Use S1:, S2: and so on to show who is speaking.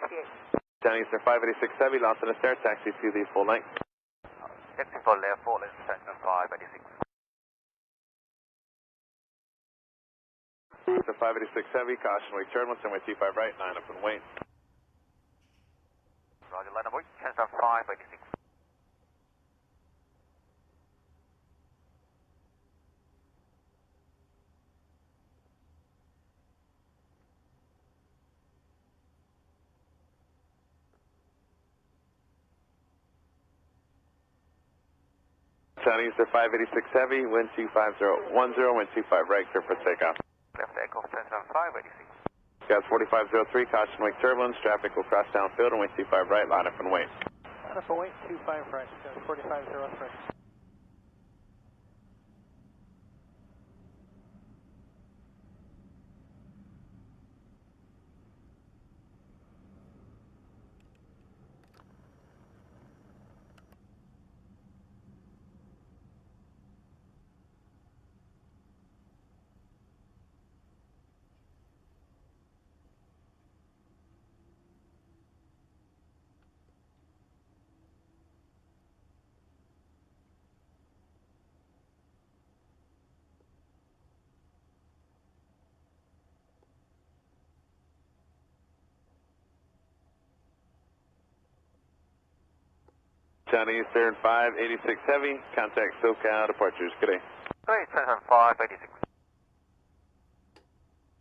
S1: Chinese Air 586 Heavy, lost in the stair, taxi to the full length.
S2: Taxi full left, full length, Cessna 586.
S1: The 586 Heavy, caution wake turbulence, runway 25 right, 9 up and wait.
S2: Roger, line up, Cessna 586.
S1: Chinese Air 586 Heavy, wind 25010, wind 25 right, clear for takeoff.
S2: Left takeoff, Cessna 586.
S1: Gas 4503, caution wake turbulence, traffic will cross downfield, runway 25 right, line up and wait.
S3: Line up and wait, 25 right, 4503.
S1: Chinese Air 586 Heavy, contact SoCal departures. Good day.
S2: Great, Cessna 586.